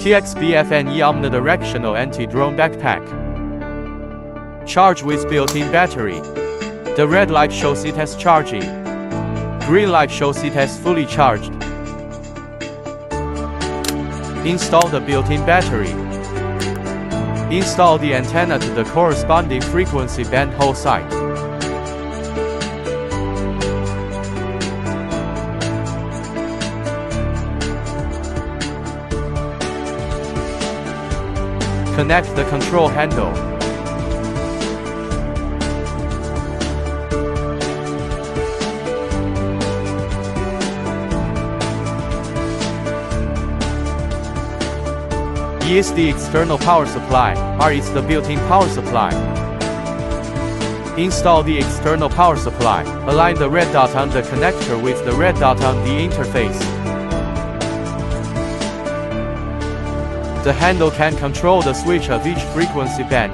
TXBFNE omnidirectional anti-drone backpack. Charge with built-in battery. The red light shows it as charging. Green light shows it as fully charged. Install the built-in battery. Install the antenna to the corresponding frequency band hole site. Connect the control handle. E is the external power supply, R is the built-in power supply. Install the external power supply. Align the red dot on the connector with the red dot on the interface. The handle can control the switch of each frequency band.